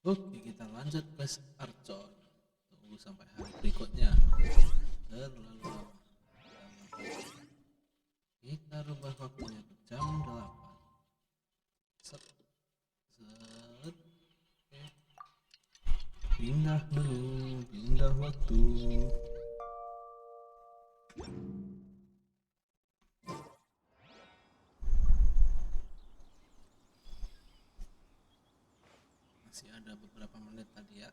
Oke, kita lanjut quest Archon. Tunggu sampai hari berikutnya. Terlalu lama. Kita rubah waktunya ke jam 8. Set. Set. Oke. Pindah dulu, pindah waktu. Masih ada beberapa menit tadi ya.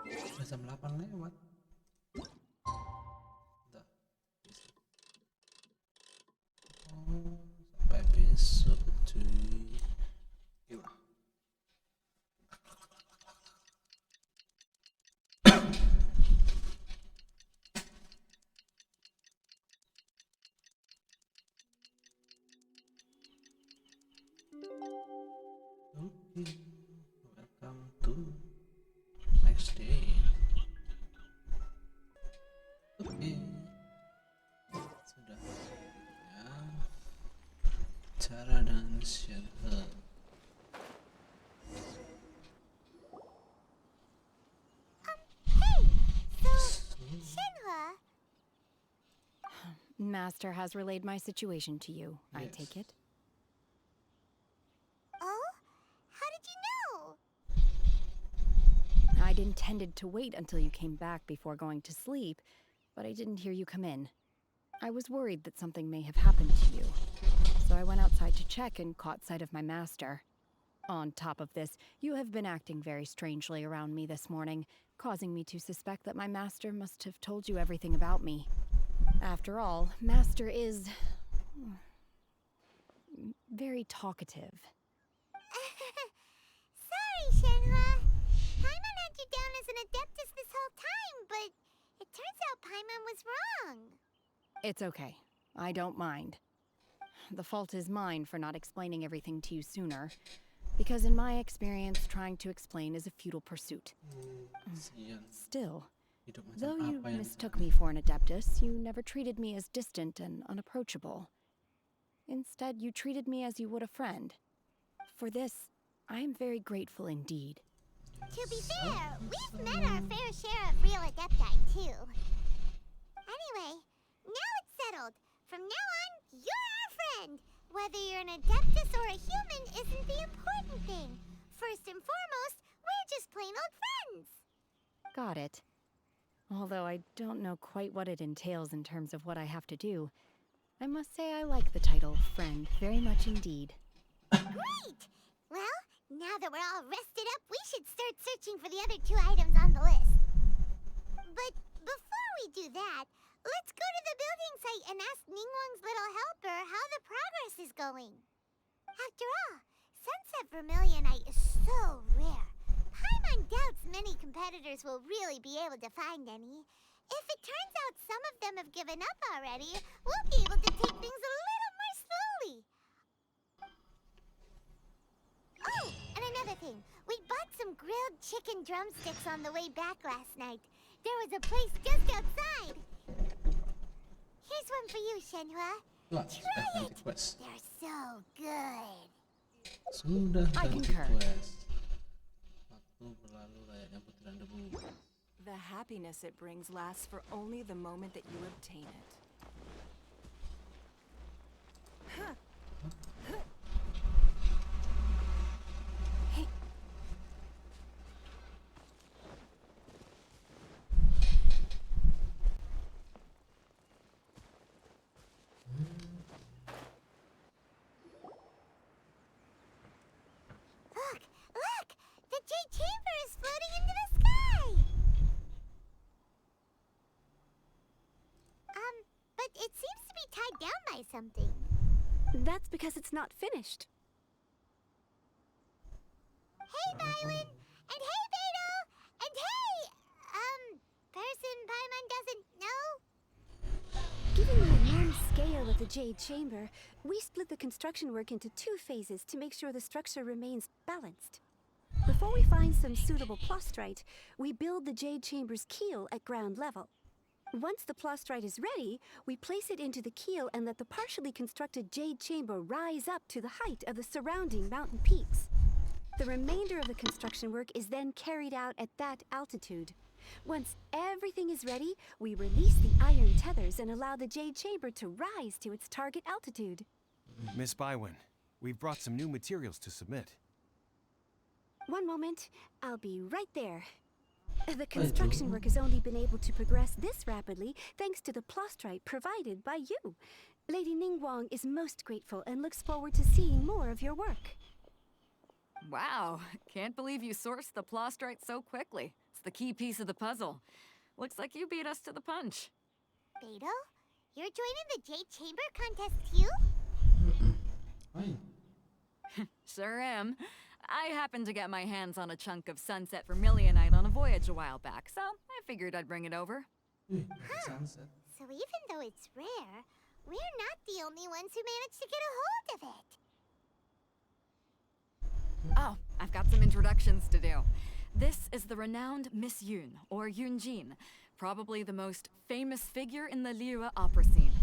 Udah jam 8 lewat. Udah. Oh, sampai besok cuy. Gila. Okay, welcome to next day. Oke, sudah ya. Cara dan shelter. Master has relayed my situation to you, I Yes. take it? Oh? How did you know? I'd intended to wait until you came back before going to sleep, but I didn't hear you come in. I was worried that something may have happened to you, so I went outside to check and caught sight of my master. On top of this, you have been acting very strangely around me this morning, causing me to suspect that my master must have told you everything about me. After all, Master is very talkative. Sorry, Shenhua. Paimon had you down as an adeptus this whole time, but it turns out Paimon was wrong. It's okay. I don't mind. The fault is mine for not explaining everything to you sooner, because in my experience, trying to explain is a futile pursuit. Sian. Still, Hidup macam though you apa yang mistook me for an adeptus, you never treated me as distant and unapproachable. Instead, you treated me as you would a friend. For this, I am very grateful indeed. To be fair, we've met our fair share of real adepti, too. Anyway, now it's settled. From now on, you're our friend. Whether you're an adeptus or a human isn't the important thing. First and foremost, we're just plain old friends. Got it. Although I don't know quite what it entails in terms of what I have to do, I must say I like the title friend very much indeed. Great! Well, now that we're all rested up, we should start searching for the other 2 items on the list. But before we do that, let's go to the building site and ask Ningguang's little helper how the progress is going. After all, Sunset Vermilionite is so rare. Paimon doubts many competitors will really be able to find any. If it turns out some of them have given up already, we'll be able to take things a little more slowly. Oh, and another thing. We bought some grilled chicken drumsticks on the way back last night. There was a place just outside. Here's one for you, Shenhua. Wah, Try sudah ganti it. quest. They're so good. Sudah I ganti concur. quest. Waktu berlalu layaknya butiran debu. The happiness it brings lasts for only the moment that you obtain it. Hey, Look, look! The Jade Chamber is floating into the sky! But it seems to be tied down by something. That's because it's not finished. Hey, Violet! And hey, Beto! And hey, person Paimon doesn't know? Given the enormous scale of the Jade Chamber, we split the construction work into 2 phases to make sure the structure remains balanced. Before we find some suitable plastrite, we build the Jade Chamber's keel at ground level. Once the plastrite is ready, we place it into the keel and let the partially constructed Jade Chamber rise up to the height of the surrounding mountain peaks. The remainder of the construction work is then carried out at that altitude. Once everything is ready, we release the iron tethers and allow the Jade Chamber to rise to its target altitude. Miss Bywin, we've brought some new materials to submit. One moment, I'll be right there. The construction work has only been able to progress this rapidly thanks to the plastrite provided by you. Lady Ningguang is most grateful and looks forward to seeing more of your work. Wow, can't believe you sourced the plastrite so quickly. It's the key piece of the puzzle. Looks like you beat us to the punch. Beto, you're joining the Jade Chamber contest too? Fine. Sure am. I happened to get my hands on a chunk of sunset vermilionite on a voyage a while back, so I figured I'd bring it over. Sunset. So even though it's rare, we're not the only ones who managed to get a hold of it. Oh, I've got some introductions to do. This is the renowned Miss Yun, or Yunjin, probably the most famous figure in the Liyue opera scene.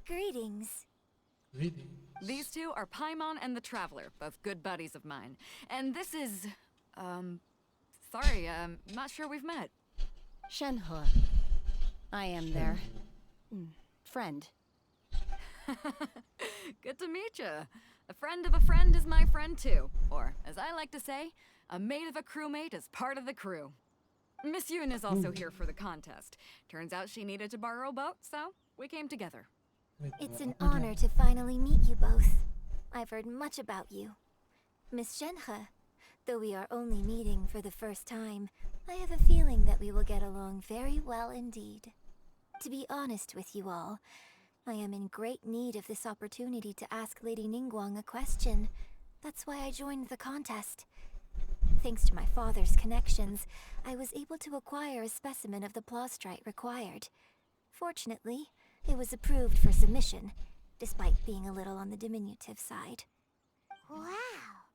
Greetings. Really? These two are Paimon and the Traveler, both good buddies of mine. And this is, sorry, not sure we've met. Shenhe. I am their friend. Good to meet you. A friend of a friend is my friend too. Or, as I like to say, a mate of a crewmate is part of the crew. Miss Yun is also here for the contest. Turns out she needed to borrow a boat, so we came together. It's an honor to finally meet you both. I've heard much about you. Miss Shenhe, though we are only meeting for the first time, I have a feeling that we will get along very well indeed. To be honest with you all, I am in great need of this opportunity to ask Lady Ningguang a question. That's why I joined the contest. Thanks to my father's connections, I was able to acquire a specimen of the plastrite required. Fortunately, it was approved for submission, despite being a little on the diminutive side. Wow!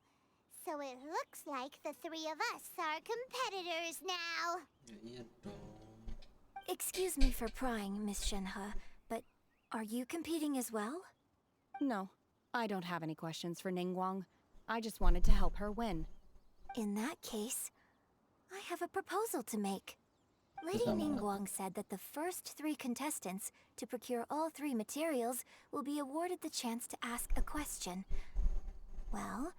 So it looks like the three of us are competitors now! Iya dong. Excuse me for prying, Miss Shenhe, but are you competing as well? No, I don't have any questions for Ningguang. I just wanted to help her win. In that case, I have a proposal to make. Lady Pertama. Ningguang said that the first 3 contestants to procure all 3 materials will be awarded the chance to ask a question. Well,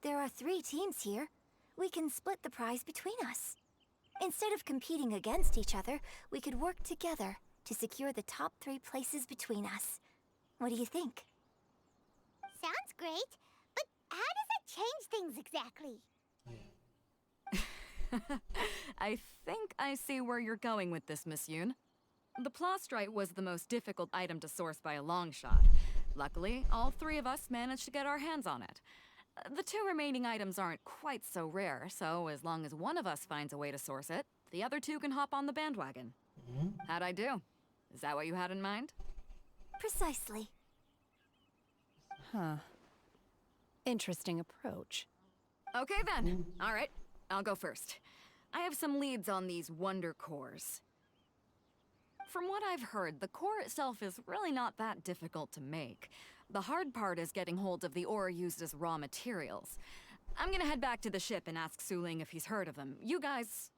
there are 3 teams here. We can split the prize between us. Instead of competing against each other, we could work together to secure the top 3 places between us. What do you think? Sounds great, but how does it change things exactly? I think I see where you're going with this, Miss Yun. The plastrite was the most difficult item to source by a long shot. Luckily, all 3 of us managed to get our hands on it. The 2 remaining items aren't quite so rare, so as long as one of us finds a way to source it, the other 2 can hop on the bandwagon. How'd I do? Is that what you had in mind? Precisely. Huh. Interesting approach. Okay then. All right, I'll go first. I have some leads on these wonder cores. From what I've heard, the core itself is really not that difficult to make. The hard part is getting hold of the ore used as raw materials. I'm gonna head back to the ship and ask Suling if he's heard of them. You guys...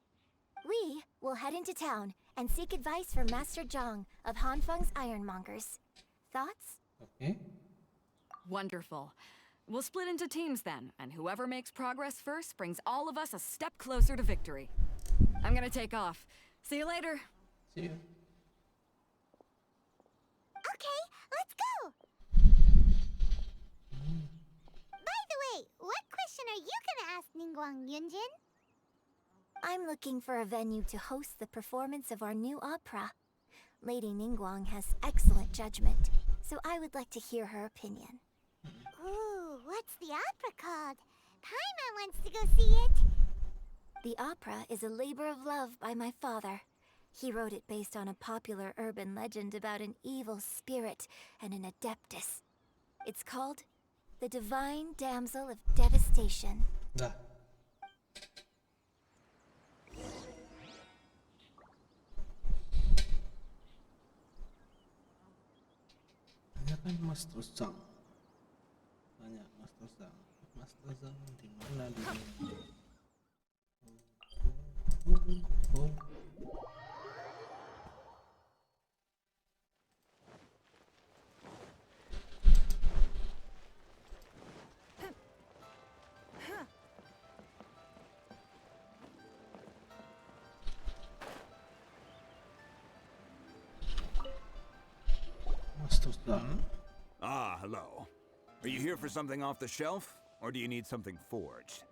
We will head into town and seek advice from Master Zhang of Hanfeng's Ironmongers. Thoughts? Okay. Wonderful. We'll split into teams then, and whoever makes progress first brings all of us a step closer to victory. I'm gonna take off. See you later. See you. Okay, let's go! By the way, what question are you gonna ask Ningguang Yunjin? I'm looking for a venue to host the performance of our new opera. Lady Ningguang has excellent judgment, so I would like to hear her opinion. Ooh, what's the opera called? Paimon wants to go see it. The opera is a labor of love by my father. He wrote it based on a popular urban legend about an evil spirit and an adeptus. It's called The Divine Damsel of Devastation. Dah. Tanyakan Master Zhang. Tanya Master Zhang. Master Zhang di mana dia? Oh. Master Zhang. Ah, hello. Are you here for something off the shelf, or do you need something forged?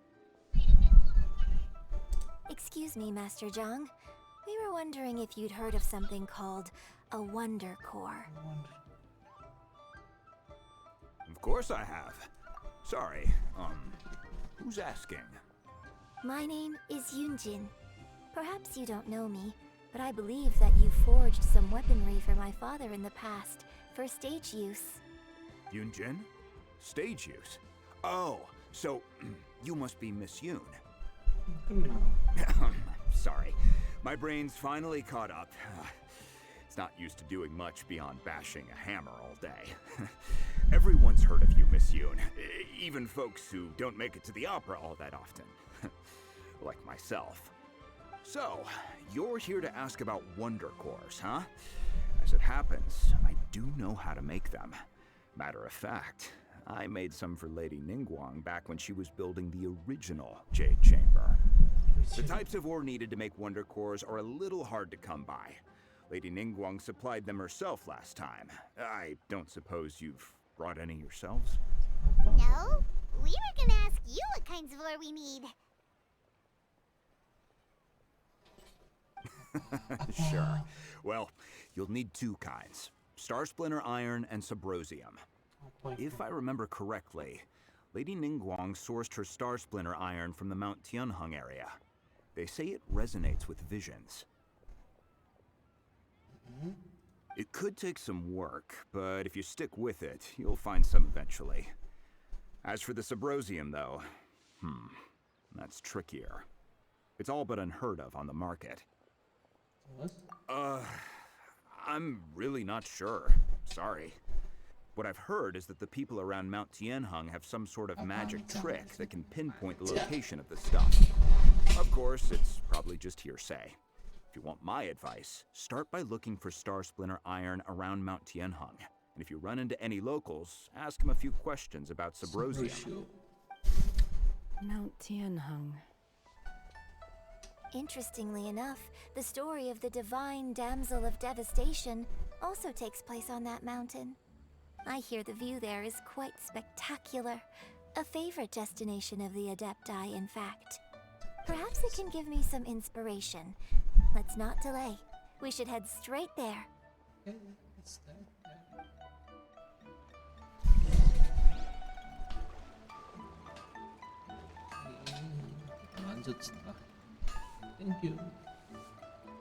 Excuse me, Master Zhang. We were wondering if you'd heard of something called a Wonder Core. Of course I have. Sorry, who's asking? My name is Yunjin. Perhaps you don't know me, but I believe that you forged some weaponry for my father in the past, for stage use. Yunjin? Stage use? Oh, so you must be Miss Yoon. Sorry, my brain's finally caught up. It's not used to doing much beyond bashing a hammer all day. Everyone's heard of you, Miss Yoon. Even folks who don't make it to the opera all that often. Like myself. So, you're here to ask about Wonder Cores, huh? As it happens, I do know how to make them. Matter of fact, I made some for Lady Ningguang back when she was building the original Jade Chamber. The types of ore needed to make Wonder Cores are a little hard to come by. Lady Ningguang supplied them herself last time. I don't suppose you've brought any yourselves? No, we were gonna ask you what kinds of ore we need. Sure. Well, you'll need two kinds. Star Splinter Iron and Subrosium. If I remember correctly, Lady Ningguang sourced her Star Splinter Iron from the Mount Tianheng area. They say it resonates with visions. It could take some work, but if you stick with it, you'll find some eventually. As for the Subrosium, though, that's trickier. It's all but unheard of on the market. What? I'm really not sure. Sorry. What I've heard is that the people around Mount Tianheng have some sort of magic trick that can pinpoint the location of the stuff. Of course, it's probably just hearsay. If you want my advice, start by looking for Star Splinter Iron around Mount Tianheng. And if you run into any locals, ask them a few questions about Subrosium. Mount Tianheng. Interestingly enough, the story of the Divine Damsel of Devastation also takes place on that mountain. I hear the view there is quite spectacular. A favorite destination of the Adepti, in fact. Perhaps it can give me some inspiration. Let's not delay. We should head straight there. Okay, it's there. Kita lanjut setelah. Thank you.